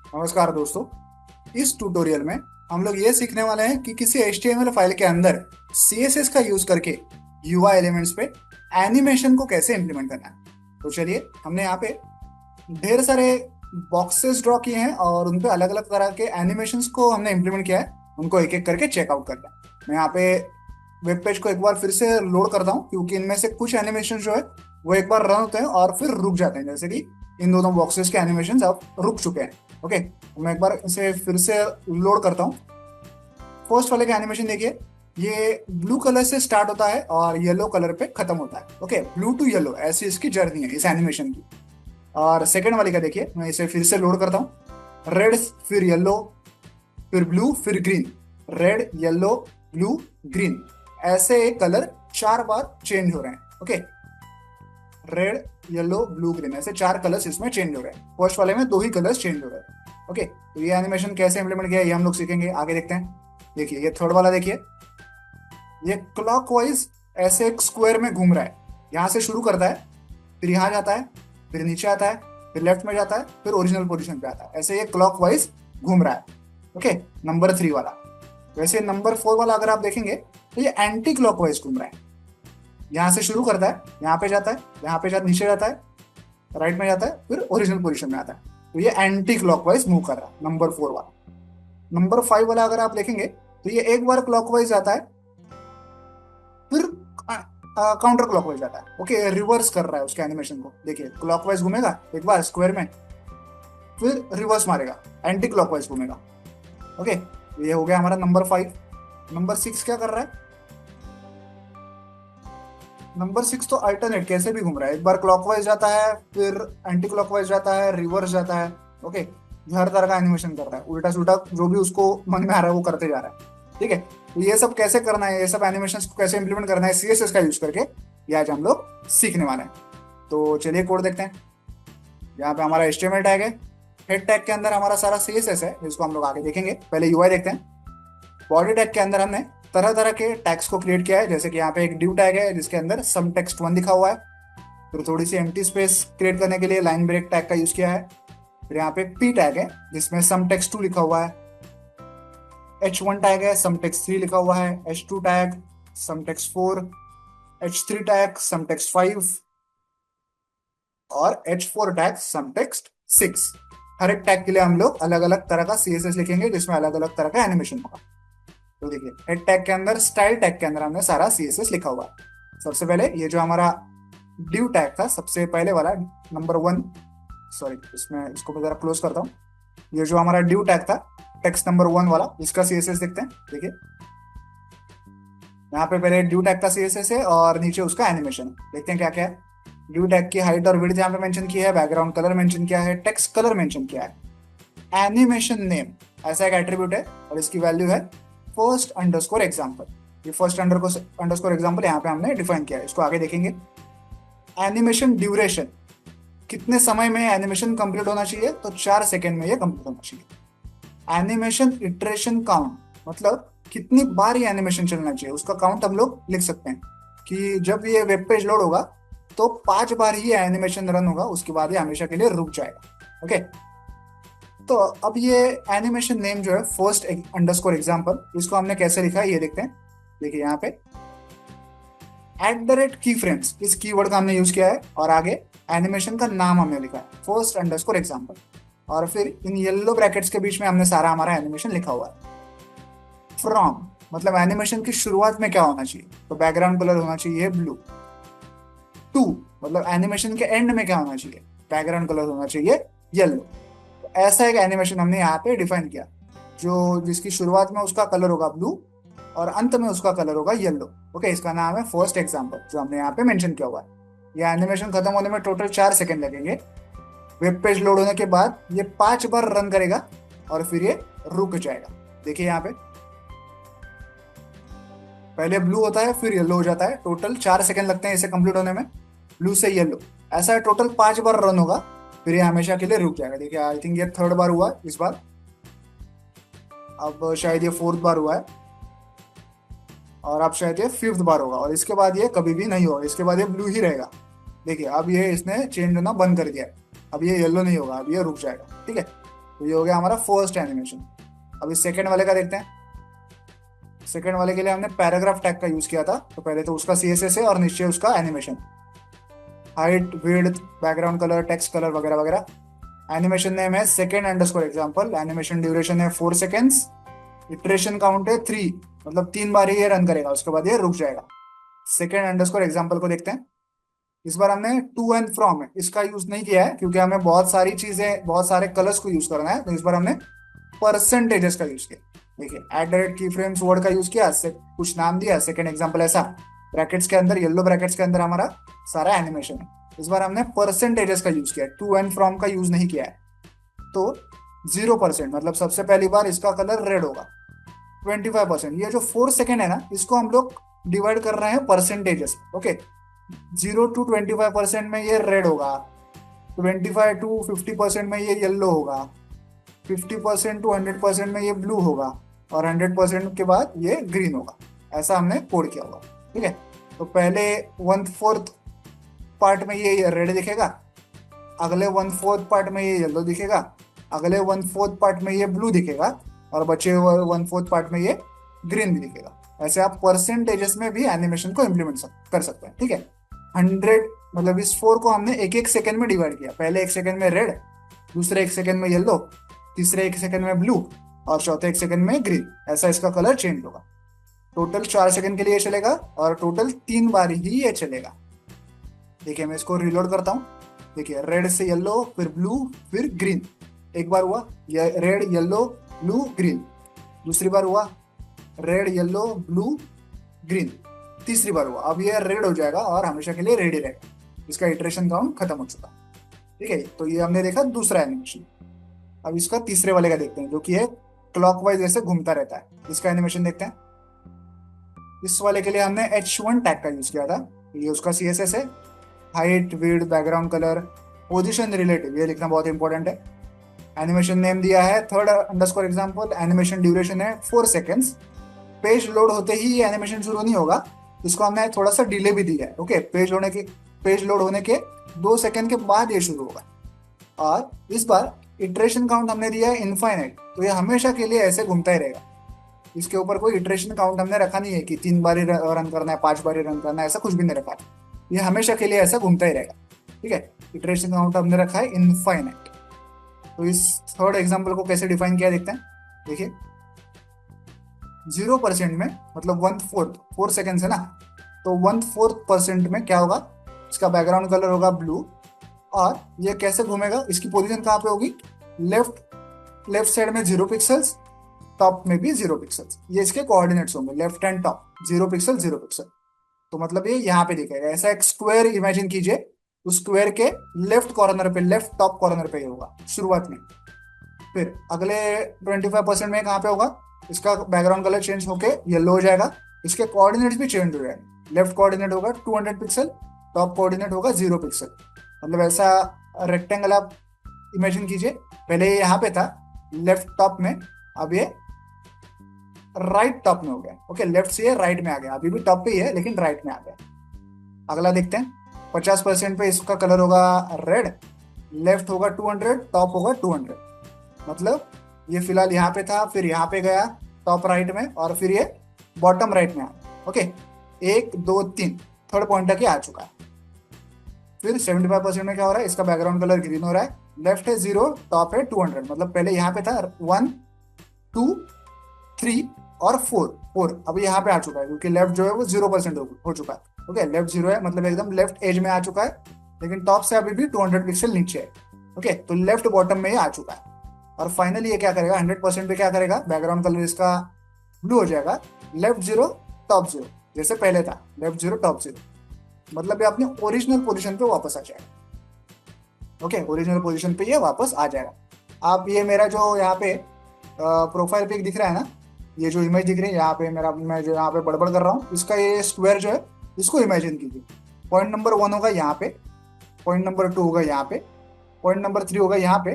नमस्कार दोस्तों। इस ट्यूटोरियल में हम लोग ये सीखने वाले हैं कि किसी HTML फाइल के अंदर CSS का यूज करके UI एलिमेंट्स पे एनिमेशन को कैसे इंप्लीमेंट करना है। तो चलिए, हमने यहाँ पे ढेर सारे बॉक्सेस ड्रॉ किए हैं और उन पे अलग अलग तरह के एनिमेशंस को हमने इंप्लीमेंट किया है। उनको एक एक करके चेकआउट करते हैं। मैं यहाँ पे वेब पेज को एक बार फिर से लोड करता हूँ, क्योंकि इनमें से कुछ एनिमेशन जो है वो एक बार रन होते हैं और फिर रुक जाते हैं, जैसे कि इन दोनों बॉक्सेस के एनिमेशन अब रुक चुके हैं। ओके, तो मैं एक बार इसे फिर से लोड करता हूँ। फर्स्ट वाले का एनिमेशन देखिए, ये ब्लू कलर से स्टार्ट होता है और येलो कलर पे खत्म होता है। ओके, ब्लू टू येलो ऐसी इसकी जर्नी है इस एनिमेशन की। और सेकंड वाले का देखिए, मैं इसे फिर से लोड करता हूँ। रेड, फिर येलो, फिर ब्लू, फिर green. Red, yellow, blue, green, ऐसे कलर 4 बार चेंज हो रहे हैं। Okay, red, yellow, blue, green, ऐसे 4 कलर्स इसमें चेंज हो रहे हैं। फर्स्ट वाले में 2 ही कलर्स चेंज हो रहे हैं। ओके, तो ये एनिमेशन कैसे इंप्लीमेंट किया है ये हम लोग सीखेंगे, आगे देखते हैं। देखिए, ये थर्ड वाला देखिए, ये क्लॉकवाइज ऐसे एक स्क्वायर में घूम रहा है। यहाँ से शुरू करता है, फिर यहाँ जाता है, फिर नीचे आता है, फिर लेफ्ट में जाता है, फिर ओरिजिनल पोजीशन पे आता है। ऐसे ये क्लॉकवाइज घूम रहा है। ओके, नंबर 3 वाला। वैसे नंबर 4 वाला अगर आप देखेंगे तो ये एंटी क्लॉकवाइज घूम रहा है। यहाँ से शुरू करता है, यहाँ पे जाता है, यहाँ पे नीचे जाता है, राइट में जाता है, फिर ओरिजिनल पोजीशन में आता है। तो ये एंटी क्लॉकवाइज मूव कर रहा है, नंबर 4 वाला। नंबर 5 वाला अगर आप देखेंगे तो ये एक बार क्लॉकवाइज आता है, फिर काउंटर क्लॉकवाइज जाता है। ओके, रिवर्स कर रहा है उसके एनिमेशन को। देखिए, क्लॉकवाइज घूमेगा एक बार स्क्वायर में, फिर रिवर्स मारेगा, एंटी क्लॉकवाइज घूमेगा। ओके, ये हो गया हमारा नंबर 5। नंबर 6 क्या कर रहा है? नंबर 6 तो अल्टरनेट कैसे भी घूम रहा है, एक बार क्लॉकवाइज जाता है, फिर एंटी क्लॉकवाइज जाता है, रिवर्स जाता है। ओके, हर तरह का एनिमेशन कर रहा है, उल्टा सुल्टा जो भी उसको मन में आ रहा है वो करते जा रहा है। ठीक है, तो ये सब कैसे करना है, ये सब एनिमेशन को कैसे इंप्लीमेंट करना है CSS का यूज करके, ये आज हम लोग सीखने वाले हैं। तो चलिए कोड देखते हैं। यहाँ पे हमारा HTML टैग है। हेड टैग के अंदर हमारा सारा CSS है, जिसको हम लोग आगे देखेंगे। पहले UI देखते हैं। बॉडी टैग के अंदर हमने तरह तरह के टैग्स को क्रिएट किया है, जैसे कि यहाँ पे एक div टैग है जिसके अंदर सम टेक्स्ट 1 लिखा हुआ है। फिर थोड़ी सी एम्प्टी स्पेस क्रिएट करने के लिए लाइन ब्रेक टैग का यूज किया है। फिर यहाँ पे p टैग है जिसमें सम टेक्स्ट 2 लिखा हुआ है। H1 टैग है, सम टेक्स्ट 3 लिखा हुआ है। H2 tag, some text 4। H3 tag, some text 5। और H4 टैग, सम टेक्स्ट 6। हर एक टैग के लिए हम लोग अलग अलग तरह का CSS लिखेंगे, जिसमें अलग अलग तरह का एनिमेशन होगा। तो देखिए, हेड टैग के अंदर, स्टाइल टैग के अंदर हमने सारा CSS लिखा हुआ है। सबसे पहले ये जो हमारा div टैग था, सबसे पहले वाला नंबर 1, सॉरी, इसमें इसको मैं जरा क्लोज करता हूँ। ये जो हमारा div टैग था, टेक्स्ट नंबर 1 वाला, इसका CSS देखते हैं। देखिए, यहाँ पे पहले div टैग का CSS है और नीचे उसका एनिमेशन। देखते हैं क्या क्या है। div टैग की हाइट और विड्थ यहाँ पे मेंशन की है, बैकग्राउंड कलर मेंशन किया है, टेक्स्ट कलर मेंशन किया है। एनिमेशन नेम ऐसा एक एट्रीब्यूट है और इसकी वैल्यू है फर्स्ट अंडरस्कोर एग्जाम्पल। ये फर्स्ट अंडरस्कोर एग्जाम्पल यहाँ पे हमने डिफाइन किया है, इसको आगे देखेंगे। एनिमेशन ड्यूरेशन, कितने समय में एनिमेशन कंप्लीट होना चाहिए, तो 4 सेकेंड में ये कंप्लीट होना चाहिए। एनिमेशन इटरेशन काउंट, मतलब कितनी बार ये एनिमेशन चलना चाहिए, उसका काउंट हम लोग लिख सकते हैं कि जब ये वेब पेज लोड होगा तो 5 बार ही एनिमेशन रन होगा, उसके बाद ये हमेशा के लिए रुक जाएगा। ओके, तो अब ये एनिमेशन नेम जो है फर्स्ट अंडरस्कोर एग्जाम्पल, इसको हमने कैसे लिखा है ये देखते हैं। देखिए, यहाँ पे @ की फ्रेम्स, इस कीवर्ड का हमने यूज किया है और आगे एनिमेशन का नाम हमने लिखा है फर्स्ट अंडरस्कोर एग्जाम्पल, और फिर इन येलो ब्रैकेट्स के बीच में हमने सारा हमारा एनिमेशन लिखा हुआ है। फ्रॉम मतलब एनिमेशन की शुरुआत में क्या होना चाहिए, तो बैकग्राउंड कलर होना चाहिए ब्लू। टू मतलब एनिमेशन के एंड में क्या होना चाहिए, बैकग्राउंड कलर होना चाहिए येलो। ऐसा एक एनिमेशन हमने यहाँ पे डिफाइन किया, जो जिसकी शुरुआत में उसका कलर होगा ब्लू और अंत में उसका कलर होगा येलो। ओके, इसका नाम है फर्स्ट एग्जांपल, जो हमने यहाँ पे मेंशन किया हुआ है। ये एनिमेशन खत्म होने में टोटल 4 सेकंड लगेंगे। वेब पेज लोड होने के बाद ये 5 बार रन करेगा और फिर ये रुक जाएगा। देखिए, यहाँ पे पहले ब्लू होता है, फिर येलो हो जाता है। टोटल 4 सेकंड लगते हैं इसे कंप्लीट होने में, ब्लू से येलो। ऐसा टोटल 5 बार रन होगा, फिर ये हमेशा के लिए रुक जाएगा। देखिए, आई थिंक ये थर्ड बार हुआ इस बार, अब शायद ये फोर्थ बार हुआ है, और अब शायद ये 5th बार होगा, और इसके बाद ये कभी भी नहीं होगा, इसके बाद ये ब्लू ही रहेगा। देखिए, अब ये इसने चेंज होना बंद कर दिया है, अब ये येलो नहीं होगा, अब ये रुक जाएगा। ठीक है, तो ये हो गया हमारा फर्स्ट एनिमेशन। अभी सेकंड वाले का देखते हैं। सेकंड वाले के लिए हमने पैराग्राफ टैग का यूज किया था, तो पहले तो उसका सीएसएस है और नीचे उसका animation, height, width, background colour, text colour वगैरह वगैरह। एनिमेशन नेम है second underscore example, animation duration है 4 सेकेंड्स, इटरेशन काउंट है 3, मतलब 3 बार ही ये रन करेगा, उसके बाद ये रुक जाएगा। सेकंड अंडरस्कोर एग्जांपल को देखते हैं। इस बार हमने टू एंड फ्रॉम है इसका यूज नहीं किया है, क्योंकि हमें बहुत सारी चीजें, बहुत सारे कलर्स को यूज करना है, तो इस बार हमने परसेंटेजेस का यूज किया। देखिए एट की फ्रेम्स वर्ड का यूज किया, से कुछ नाम दिया, सेकंड एग्जांपल ऐसा, ब्रैकेट्स के अंदर, येलो ब्रैकेट्स के अंदर हमारा सारा एनिमेशन है। इस बार हमने परसेंटेजेस का यूज किया, टू एंड फ्रॉम का यूज नहीं किया है। तो 0%, मतलब सबसे पहली बार इसका कलर रेड होगा। 25%, ये जो 4 सेकेंड है ना, इसको हम लोग डिवाइड कर रहे हैं परसेंटेजेस। ओके, 0 to 25% में ये रेड होगा, 25 to 50% में ये येलो होगा, 50% to 100% में ये ब्लू होगा, और 100% के बाद ये ग्रीन होगा। ऐसा हमने कोड किया होगा। ठीक है, तो पहले 1/4 पार्ट में ये रेड दिखेगा, अगले 1/4 पार्ट में ये येलो दिखेगा, अगले 1/4 पार्ट में ये ब्लू दिखेगा, और बचे हुए 1/4 पार्ट में ये ग्रीन भी दिखेगा। ऐसे आप परसेंटेजेस में भी एनिमेशन को इम्प्लीमेंट कर सकते हैं। ठीक है, 100, मतलब इस 4 को हमने एक एक सेकंड में डिवाइड किया, पहले 1 सेकंड में रेड, दूसरे 1 सेकंड में येलो, तीसरे 1 सेकंड में ब्लू, और चौथे 1 सेकंड में ग्रीन। ऐसा इसका कलर चेंज होगा। टोटल 4 सेकंड के लिए चलेगा, और टोटल 3 बार ही ये चलेगा। देखिए मैं इसको रिलोड करता हूँ। देखिए रेड से येलो, फिर ब्लू, फिर ग्रीन। एक बार हुआ रेड येलो ब्लू ग्रीन, दूसरी बार हुआ रेड येलो ब्लू ग्रीन, तीसरी बार हुआ। अब ये रेड हो जाएगा और हमेशा के लिए रेड ही रहेगा। इसका इटरेशन काउंट खत्म हो चुका। ठीक है, तो ये हमने देखा दूसरा एनिमेशन। अब इसका तीसरे वाले का देखते हैं, जो कि है क्लॉकवाइज ऐसे घूमता रहता है। इसका एनिमेशन देखते हैं। इस वाले के लिए हमने H1 टैग का यूज किया था। ये उसका CSS है, height, width, background colour, position relative, ये लिखना बहुत इंपॉर्टेंट है। एनिमेशन नेम दिया है third underscore example, animation duration है 4 सेकेंड्स। पेज लोड होते ही ये एनिमेशन शुरू नहीं होगा, इसको हमने थोड़ा सा डिले भी दिया है। ओके, पेज लोड होने के 2 सेकेंड के बाद ये शुरू होगा। और इस बार इटरेशन काउंट हमने दिया है इनफाइनाइट, तो ये हमेशा के लिए ऐसे घूमता ही रहेगा। इसके ऊपर कोई इटरेशन काउंट हमने रखा नहीं है कि 3 बार ही रन करना है, 5 बार ही रन करना है, ऐसा कुछ भी नहीं रखा। ये हमेशा के लिए ऐसा घूमता ही रहेगा। ठीक है, इटरेशन काउंट हमने रखा है इनफाइनाइट। तो इस थर्ड एग्जाम्पल को कैसे डिफाइन किया देखते हैं। देखिए 0% में, मतलब 1/4, 4 सेकेंड है ना, तो 1/4% में क्या होगा, इसका बैकग्राउंड कलर होगा ब्लू, और ये कैसे घूमेगा, इसकी पोजीशन कहाँ पे होगी, लेफ्ट साइड में 0 पिक्सल्स, टॉप में भी 0 पिक्सल्स। ये इसके कोऑर्डिनेट्स होंगे, left and top 0 pixel 0 pixel. तो मतलब ये यहाँ पे दिखेगा। ऐसा एक स्क्वायर इमेजिन कीजिए, उस स्क्वायर के लेफ्ट कॉर्नर पे, लेफ्ट टॉप कॉर्नर पे होगा शुरुआत में। फिर अगले 25% में कहाँ पे होगा, इसका बैकग्राउंड कलर चेंज होके येलो हो जाएगा, इसके कोऑर्डिनेट्स भी चेंज हो जाएंगे। लेफ्ट कोऑर्डिनेट होगा 200 पिक्सल, टॉप कोऑर्डिनेट होगा 0 पिक्सल। मतलब ऐसा रेक्टेंगल आप इमेजिन कीजिए, पहले ये यहाँ पे था लेफ्ट टॉप में, अब ये राइट टॉप में हो गया। ओके, लेफ्ट से ये राइट में आ गया, अभी भी टॉप पे ही है लेकिन राइट में आ गया। अगला देखते हैं। 50% पे इसका कलर होगा रेड, लेफ्ट होगा 200, टॉप होगा 200। मतलब ये फिलहाल यहाँ पे था, फिर यहाँ पे गया टॉप राइट में, और फिर ये बॉटम राइट में आ गया। ओके, 1 2 3 थर्ड पॉइंट तक आ चुका है। फिर 75% में क्या हो रहा है, इसका बैकग्राउंड कलर ग्रीन हो रहा है, लेफ्ट है 0, टॉप है 200। मतलब पहले यहाँ पे था 1 2 3 और 4, अभी यहाँ पे आ चुका है, क्योंकि लेफ्ट जो है वो 0% हो चुका है। ओके, लेफ्ट 0 है, मतलब एकदम लेफ्ट एज में आ चुका है, लेकिन टॉप से अभी भी 200 पिक्सल नीचे है। ओके, तो लेफ्ट बॉटम में ही आ चुका है। और फाइनली ये क्या करेगा, 100% पे क्या करेगा, बैकग्राउंड कलर इसका ब्लू हो जाएगा, लेफ्ट 0 टॉप 0, जैसे पहले था लेफ्ट 0 टॉप 0। मतलब ये अपने ओरिजिनल पोजीशन पे वापस आ जाएगा। ओके, ओरिजिनल पोजीशन पे ये वापस आ जाएगा। आप ये मेरा जो यहाँ पे प्रोफाइल पिक दिख रहा है ना, ये जो इमेज दिख रही है यहाँ पे, मैं जो यहाँ पे बड़बड़ कर रहा हूँ, इसका ये स्क्वायर जो है, इसको इमेजिन कीजिए। पॉइंट नंबर 1 होगा यहाँ पे, पॉइंट नंबर 2 होगा यहाँ पे, पॉइंट नंबर 3 होगा यहाँ पे,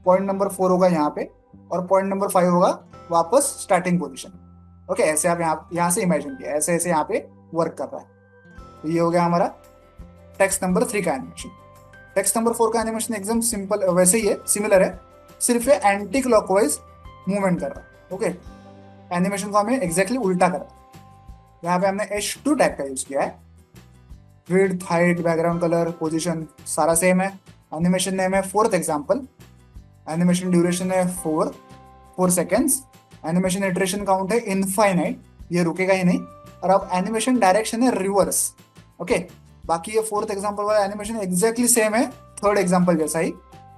पॉइंट नंबर 4 होगा यहाँ पे, और पॉइंट नंबर 5 होगा वापस स्टार्टिंग पोजीशन। ओके, ऐसे आप यहाँ से इमेजिन किया, ऐसे ऐसे यहाँ पे वर्क कर रहा है। तो ये हो गया हमारा टेक्स्ट नंबर 3 का एनिमेशन। टेक्स्ट नंबर 4 का एनिमेशन एकदम सिंपल वैसे ही है, सिमिलर है, सिर्फ ये एंटी क्लॉकवाइज मूवमेंट कर रहा है। ओके, एनिमेशन को हमें एग्जैक्टली उल्टा करना है। यहाँ पे हमने H2 टैग का यूज किया है। Width, height, background colour, position सारा सेम है। एनिमेशन नेम है फोर्थ एग्जांपल। एनिमेशन ड्यूरेशन है 4 सेकेंड्स। एनिमेशन इटरेशन काउंट है इनफाइनाइट, ये रुकेगा ही नहीं। और अब एनिमेशन डायरेक्शन है रिवर्स। ओके, बाकी ये फोर्थ एग्जांपल वाला एनिमेशन एग्जैक्टली सेम है थर्ड एग्जांपल जैसा ही,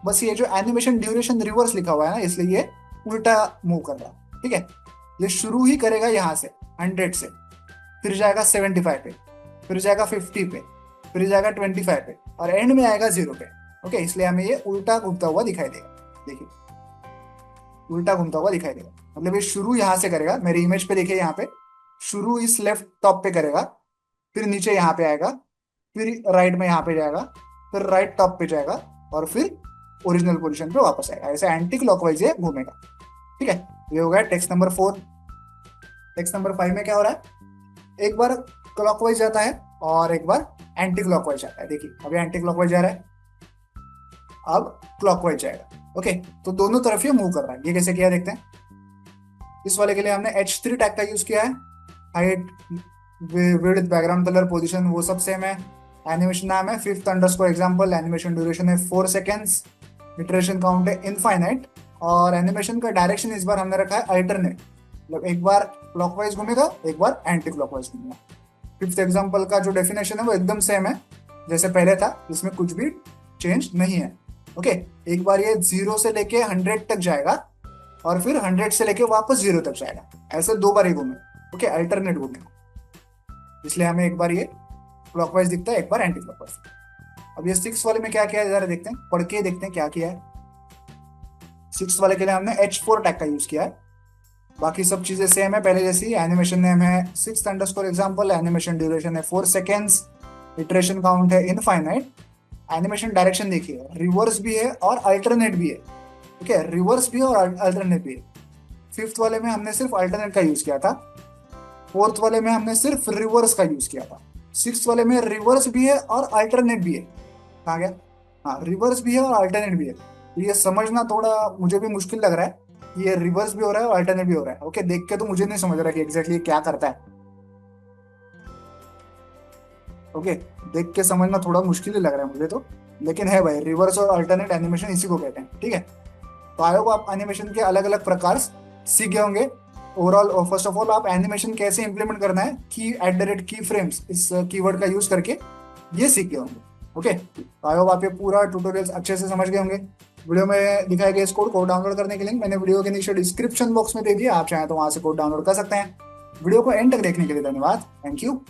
बस ये जो एनिमेशन ड्यूरेशन रिवर्स लिखा हुआ है ना, इसलिए ये उल्टा मूव कर रहा है। ठीक है, ये शुरू ही करेगा यहाँ से 100 से, फिर जाएगा 75 पे, फिर जाएगा 50 पे, फिर जाएगा 25 पे, और एंड में आएगा 0 पे। ओके, इसलिए हमें ये उल्टा घूमता हुआ दिखाई देगा। देखिए, उल्टा घूमता हुआ दिखाई देगा, मतलब ये शुरू यहाँ से करेगा। मेरी इमेज पे देखिए, यहाँ पे शुरू इस लेफ्ट टॉप पे करेगा, फिर नीचे यहाँ पे आएगा, फिर राइट में यहाँ पे जाएगा, फिर राइट टॉप पे जाएगा, और फिर ओरिजिनल पोजीशन पे वापस आएगा। ऐसे एंटी क्लॉकवाइज ये घूमेगा। ठीक है, ये हो गया टेक्स्ट नंबर 4। टेक्स्ट नंबर 5 में क्या हो रहा है, एक बार क्लॉकवाइज जाता है और एक बार एंटी क्लॉकवाइज जाता है। देखिए, अभी एंटी क्लॉकवाइज जा रहा है, अब क्लॉकवाइज जाएगा। ओके, तो दोनों तरफ ये मूव कर रहा है। ये कैसे किया देखते हैं। इस वाले के लिए हमने H3 टैग का यूज किया है। Height, width, background colour, position वो सब सेम है। एनिमेशन नाम है fifth underscore example. Animation duration है 4 सेकेंड्स। इटरेशन काउंट है इनफाइनाइट। और एनिमेशन का डायरेक्शन इस बार हमने रखा है अल्टरनेट, मतलब एक बार क्लॉकवाइज घूमेगा, एक बार एंटी क्लॉकवाइज घूमेगा। फिफ्थ एग्जांपल का जो डेफिनेशन है वो एकदम सेम है जैसे पहले था, इसमें कुछ भी चेंज नहीं है। ओके, एक बार ये 0 से लेके 100 तक जाएगा, और फिर 100 से लेके वापस 0 तक जाएगा। ऐसे 2 बार ही घूमेगा। ओके, अल्टरनेट घूमेगा, इसलिए हमें एक बार ये क्लॉकवाइज दिखता है, एक बार एंटी क्लॉकवाइज। अब ये 6 वाले में क्या किया है जरा देखते हैं, पढ़ के देखते हैं क्या किया है। 6 वाले के लिए हमने H4 टैग का यूज किया है। बाकी सब चीजें सेम है पहले जैसी। एनिमेशन नेम है sixth underscore example. Animation duration है 4 सेकेंड्स। इटरेशन काउंट है इनफाइनाइट। एनिमेशन डायरेक्शन देखिए, रिवर्स भी है और अल्टरनेट भी है। ठीक है, रिवर्स भी है और अल्टरनेट भी है। फिफ्थ वाले में हमने सिर्फ अल्टरनेट का यूज किया था। फोर्थ वाले में हमने सिर्फ रिवर्स का यूज किया था। सिक्स वाले में रिवर्स भी है और अल्टरनेट भी है। कहाँ गया, हाँ, रिवर्स भी है और अल्टरनेट भी है। तो ये समझना थोड़ा मुझे भी मुश्किल लग रहा है कि ये रिवर्स भी हो रहा है और अल्टरनेट भी हो रहा है। ओके, देख के तो मुझे नहीं समझ रहा कि एग्जैक्टली क्या करता है। ओके, देख के समझना थोड़ा मुश्किल ही लग रहा है मुझे तो, लेकिन है भाई, रिवर्स और अल्टरनेट एनिमेशन इसी को कहते हैं। ठीक है, तो आई होप आप एनिमेशन के अलग अलग प्रकार सीख गए होंगे। ओवरऑल फर्स्ट ऑफ ऑल आप एनिमेशन कैसे इंप्लीमेंट करना है, की फ्रेम्स इस कीवर्ड का यूज करके ये सीख गए होंगे। ओके, तो आई होप आप ये पूरा ट्यूटोरियल अच्छे से समझ गए होंगे। वीडियो में दिखाए गए इस कोड को डाउनलोड करने के लिंक मैंने वीडियो के नीचे डिस्क्रिप्शन बॉक्स में दे दिया, आप चाहें तो वहां से कोड डाउनलोड कर सकते हैं। वीडियो को एंड तक देखने के लिए धन्यवाद। Thank you.